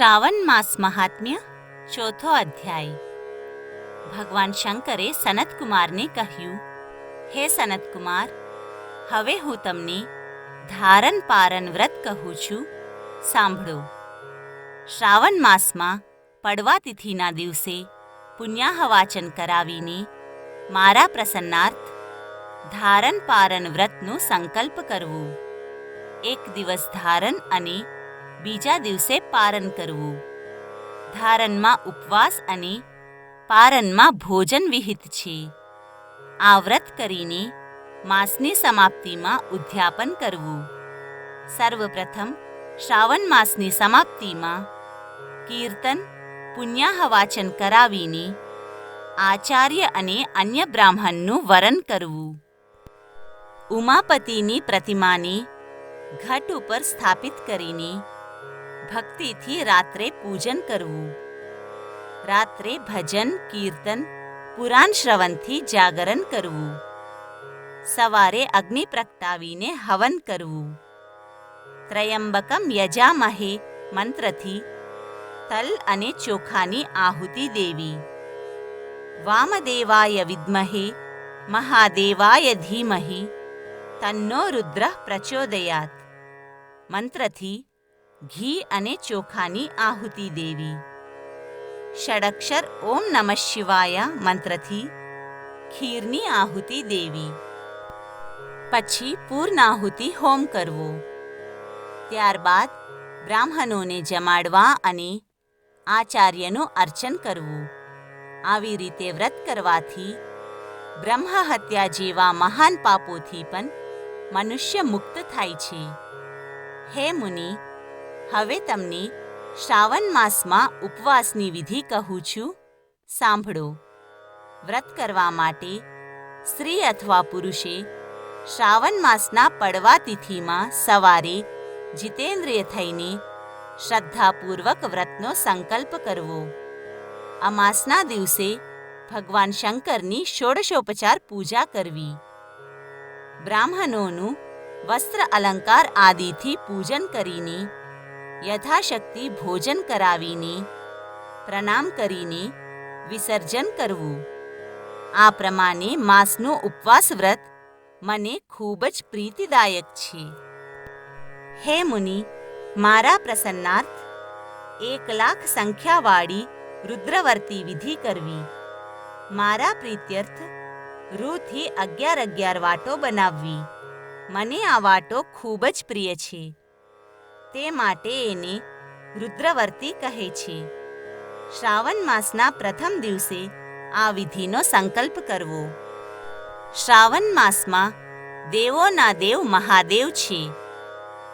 શ્રાવણ માસ મહાત્મ્ય ચોથો અધ્યાય। ભગવાન શંકરે સનતકુમારને કહ્યું, હે સનતકુમાર, હવે હું તમને ધારન પારન વ્રત કહું છું, સાંભળો। શ્રાવણ માસમાં પડવા તિથિના દિવસે પુણ્યાહવાચન કરાવીને મારા પ્રસન્નાર્થ ધારન પારન વ્રતનો સંકલ્પ કરવો। એક દિવસ ધારન અને બીજા દિવસે પારન કરવું। ધારનમાં ઉપવાસ અને પારનમાં ભોજન વિહિત છે। આ વ્રત કરીને માસની સમાપ્તિમાં ઉદ્યાપન કરવું। સર્વપ્રથમ શ્રાવણ માસની સમાપ્તિમાં કીર્તન પુણ્યાહવાચન કરાવીને આચાર્ય અને અન્ય બ્રાહ્મણનું વરણ કરવું। ઉમાપતિની પ્રતિમાને ઘટ ઉપર સ્થાપિત કરીને ભક્તિથી રાત્રે પૂજન કરવું। રાત્રે ભજન કીર્તન પુરાણ શ્રવણથી જાગરણ કરવું। સવારે અગ્નિ પ્રગટાવીને હવન કરવું। ત્રયંબકમ યજામહે મંત્રથી તલ અને ચોખાની આહુતિ દેવી। વામદેવાય વિદ્મહે મહાદેવાય ધીમહિ તન્નો રુદ્ર પ્રચોદયાત મંત્રથી ઘી અને ચોખાની આહુતિ દેવી। ષડક્ષર ઓમ નમઃ શિવાય મંત્રથી ખીરની આહુતિ દેવી। પછી પૂર્ણાહુતિ હોમ કરવો। ત્યારબાદ બ્રાહ્મણોને જમાડવા અને આચાર્યનું અર્ચન કરવું। આવી રીતે વ્રત કરવાથી બ્રહ્મહત્યા જેવા મહાન પાપોથી પણ મનુષ્ય મુક્ત થાય છે। હે મુનિ, હવે તમને શ્રાવણ માસમાં ઉપવાસની વિધિ કહું છું, સાંભળો। વ્રત કરવા માટે સ્ત્રી અથવા પુરુષે શ્રાવણ માસના પડવા તિથિમાં સવારે જીતેન્દ્રિય થઈને શ્રદ્ધાપૂર્વક વ્રતનો સંકલ્પ કરવો। અમાસના દિવસે ભગવાન શંકરની ષોડશોપચાર પૂજા કરવી। બ્રાહ્મણોનું વસ્ત્ર અલંકાર આદિથી પૂજન કરીને યથાશક્તિ ભોજન કરાવીને પ્રણામ કરીને વિસર્જન કરવું। આ પ્રમાણે માસનું ઉપવાસ વ્રત મને ખૂબ જ પ્રીતિદાયક છે। હે મુનિ, મારા પ્રસન્નાર્થ 1,00,000 સંખ્યાવાળી રુદ્રવર્તી વિધિ કરવી। મારા પ્રીત્યર્થ રૂથી 11 વાટો બનાવવી। મને આ વાટો ખૂબ જ પ્રિય છે, તે માટે એને રુદ્રવર્તી કહે છે। શ્રાવણ માસના પ્રથમ દિવસે આ વિધિનો સંકલ્પ કરવો। શ્રાવણ માસમાં દેવોના દેવ મહાદેવ છે।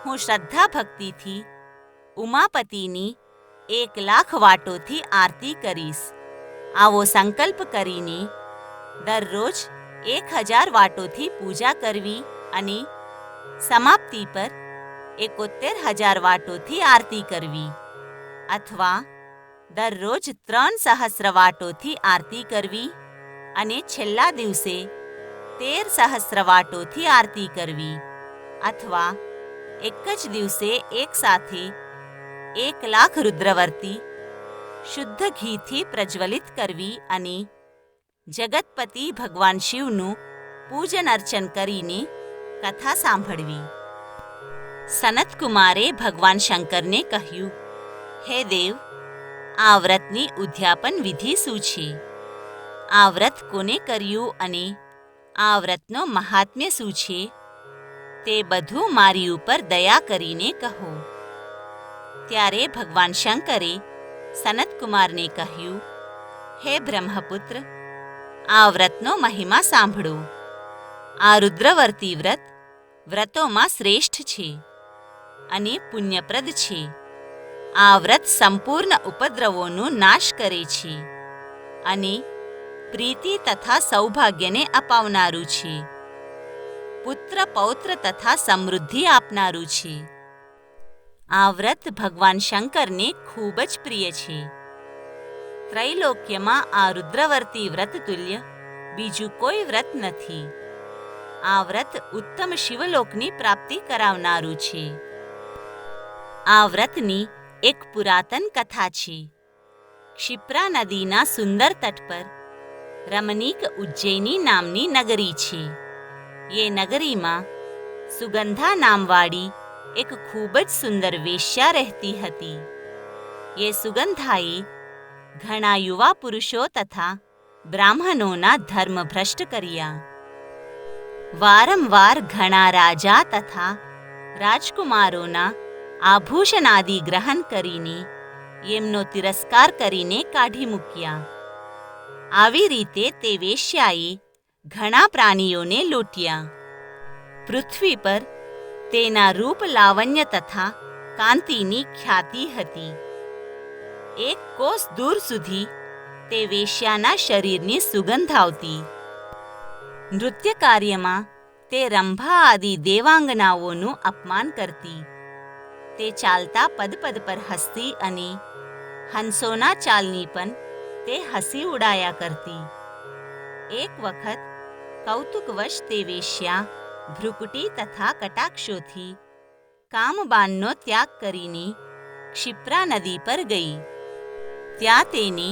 હું શ્રદ્ધા ભક્તિથી ઉમાપતિની 1,00,000 વાટોથી આરતી કરીશ। આવો સંકલ્પ કરીને દરરોજ 1,000 વાટોથી પૂજા કરવી અને સમાપ્તિ પર 71,000 વાટોથી આરતી કરવી, અથવા દરરોજ 3,000 વાટોથી આરતી કરવી અને છેલ્લા દિવસે 13,000 વાટોથી આરતી કરવી, અથવા એક જ દિવસે એકસાથે 1,00,000 રુદ્રવર્તી શુદ્ધ ઘીથી પ્રજ્વલિત કરવી અને જગતપતિ ભગવાન શિવનું પૂજન અર્ચન કરીને કથા સાંભળવી। સનતકુમારે ભગવાન શંકરને કહ્યું, હે દેવ, આ વ્રતની ઉદ્યાપન વિધિ શું છે? આ વ્રત કોને કર્યું અને આ વ્રતનો મહાત્મ્ય શું છે? તે બધું મારી ઉપર દયા કરીને કહો। ત્યારે ભગવાન શંકરે સનતકુમારને કહ્યું, હે બ્રહ્મપુત્ર, આ વ્રતનો મહિમા સાંભળો। આ રુદ્રવર્તી વ્રત વ્રતોમાં શ્રેષ્ઠ છે અને પુણ્યપ્રદ છે। આ વ્રત સંપૂર્ણ ઉપદ્રવોનો નાશ કરે છે અને પ્રીતિ તથા સૌભાગ્યને અપાવનારું છે। પુત્ર પૌત્ર તથા સમૃદ્ધિ આપનારું છે। આ વ્રત ભગવાન શંકરને ખૂબ જ પ્રિય છે। ત્રૈલોક્યમાં આ રુદ્રવર્તી વ્રત તુલ્ય બીજું કોઈ વ્રત નથી। આ વ્રત ઉત્તમ શિવલોકની પ્રાપ્તિ કરાવનારું છે। આ વ્રતની એક પુરાતન કથા છે. ક્ષિપ્રા નદીના સુંદર તટ પર રમણીક ઉજ્જૈની નામની નગરી છે. એ નગરીમાં સુગંધા નામવાળી એક ખૂબ જ સુંદર વેશ્યા રહેતી હતી. એ સુગંધાએ ઘણા યુવા પુરુષો તથા બ્રાહ્મણોના ધર્મ ભ્રષ્ટ કર્યા. વારંવાર ઘણા રાજા તથા રાજકુમારોના આભૂષણાદિ ગ્રહણ કરીને એમનો તિરસ્કાર કરીને કાઢી મૂક્યા. આવી રીતે તે વેશ્યાએ ઘણા પ્રાણીઓને લૂંટ્યા. પૃથ્વી પર તેના રૂપ લાવણ્ય તથા કાંતિની ખ્યાતિ હતી. એક કોસ દૂર સુધી તે વેશ્યાના શરીરની સુગંધ આવતી. નૃત્ય કાર્યમાં તે રંભા આદિ દેવાંગનાઓનું અપમાન કરતી. તે ચાલતા પદ પર હસતી અને હંસોના ચાલની પણ તે હસી ઉડાયા કરતી. એક વખત કૌતુકવશ તે વેશ્યા ભ્રુકુટી તથા કટાક્ષોથી કામબાનનો ત્યાગ કરીને ક્ષિપ્રા નદી પર ગઈ. ત્યાં તેને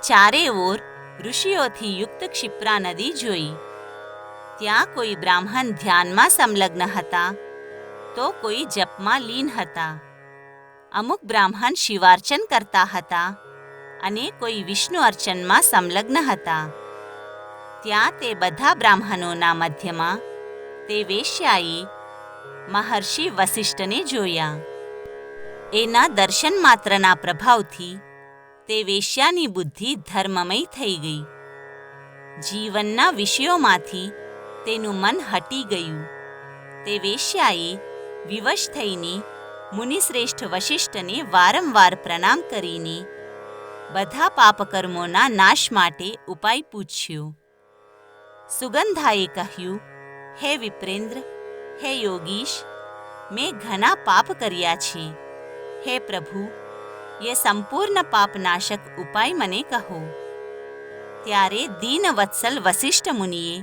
ચારે ઓર ઋષિઓથી યુક્ત ક્ષિપ્રા નદી જોઈ. ત્યાં કોઈ બ્રાહ્મણ ધ્યાનમાં સંલગ્ન હતા તો કોઈ જપમાં લીન હતા. અમુક બ્રાહ્મણ શિવાર્ચન કરતા હતા અને કોઈ વિષ્ણુ અર્ચનમાં સંલગ્ન હતા. ત્યાં તે બધા બ્રાહ્મણોના મધ્યમાં તે વેશ્યાએ મહર્ષિ વસિષ્ઠને જોયા. એના દર્શન માત્રના પ્રભાવથી તે વેશ્યાની બુદ્ધિ ધર્મમય થઈ ગઈ. જીવનના વિષયોમાંથી તેનું મન હટી ગયું. તે વેશ્યાએ વિવશ થઈને મુનિશ્રેષ્ઠ વસિષ્ઠને વારંવાર પ્રણામ કરીને બધા પાપકર્મોના નાશ માટે ઉપાય પૂછ્યો. સુગંધાએ કહ્યું, હે વિપ્રેન્દ્ર, હે યોગીશ, મેં ઘણા પાપ કર્યા છે. હે પ્રભુ, એ સંપૂર્ણ પાપનાશક ઉપાય મને કહો. ત્યારે દીનવત્સલ વસિષ્ઠ મુનિએ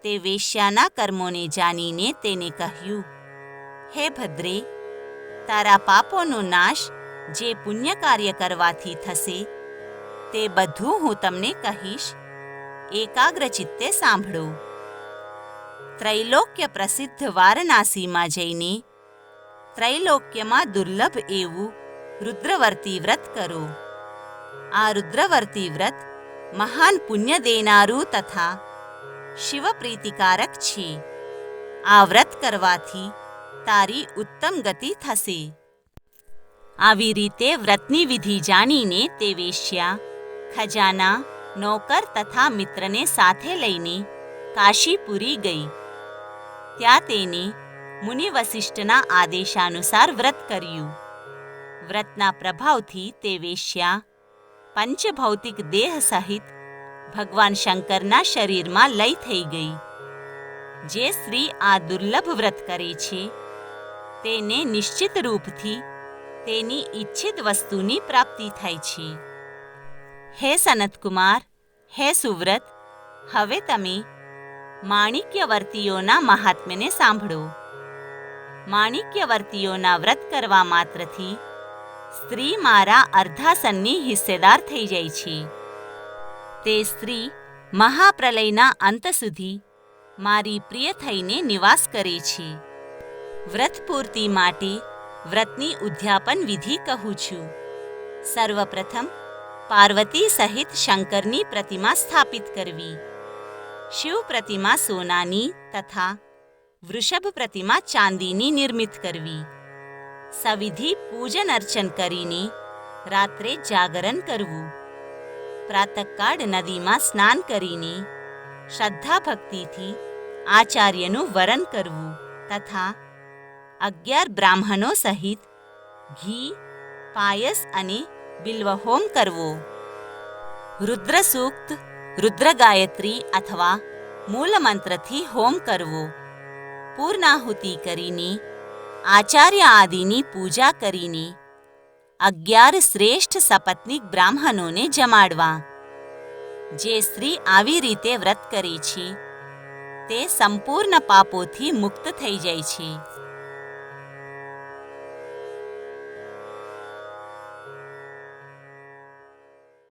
તે વેશ્યાના કર્મોને જાણીને તેને કહ્યું, હે ભદ્રે, તારા પાપોનો નાશ જે પુણ્ય કાર્ય કરવાથી થશે તે બધું હું તમને કહીશ. એકાગ્ર ચિત્તે સાંભળો. ત્રૈલોક્ય પ્રસિદ્ધ વારાણસીમાં જઈને ત્રૈલોક્યમાં દુર્લભ એવું રુદ્રવર્તી વ્રત કરો. આ રુદ્રવર્તી વ્રત મહાન પુણ્ય દેનારું તથા શિવ પ્રીતિકારક છે. આ વ્રત કરવાથી તારી ઉત્તમ ગતિ થશે. આવી રીતે વ્રતની વિધિ જાણીને તે વેશ્યા ખજાના, નોકર તથા મિત્રને સાથે લઈને કાશીપુરી ગઈ. ત્યાં તેને મુનિ વસિષ્ઠના આદેશાનુસાર વ્રત કર્યું. વ્રતના પ્રભાવથી તે વેશ્યા પંચભૌતિક દેહ સહિત ભગવાન શંકરના શરીરમાં લય થઈ ગઈ. જે સ્ત્રી આ દુર્લભ વ્રત કરે છે તેને નિશ્ચિત રૂપથી તેની ઈચ્છિત વસ્તુની પ્રાપ્તિ થાય છે. હે સનતકુમાર, હે સુવ્રત, હવે તમે માણિક્યવર્તીઓના મહાત્મ્યને સાંભળો. માણિક્યવર્તીઓના વ્રત કરવા માત્રથી સ્ત્રી મારા અર્ધાસનની હિસ્સેદાર થઈ જાય છે. તે સ્ત્રી મહાપ્રલયના અંત સુધી મારી પ્રિય થઈને નિવાસ કરે છે. વ્રત પૂર્તિ માટે વ્રતની ઉદ્યાપન વિધિ કહું છું. સર્વપ્રથમ પાર્વતી સહિત શંકરની પ્રતિમા સ્થાપિત કરવી. શિવ પ્રતિમા સોનાની તથા વૃષભ પ્રતિમા ચાંદીની નિર્મિત કરવી. સવિધિ પૂજન અર્ચન કરીને રાત્રે જાગરણ કરવું. પ્રાતઃકાળ નદીમાં સ્નાન કરીને શ્રદ્ધા ભક્તિથી આચાર્યનું વરણ કરવું તથા 11 બ્રાહ્મણો સહિત ઘી, પાયસ અને બિલ્વહોમ કરવો. રુદ્ર સૂક્ત, રુદ્ર ગાયત્રી અથવા મૂલમંત્રથી હોમ કરવો. પૂર્ણાહુતિ કરીને આચાર્ય આદિની પૂજા કરીને 11 શ્રેષ્ઠ સપત્નીક બ્રાહ્મણોને જમાડવા. જે સ્ત્રી આવી રીતે વ્રત કરે છે તે સંપૂર્ણ પાપોથી મુક્ત થઈ જાય છે.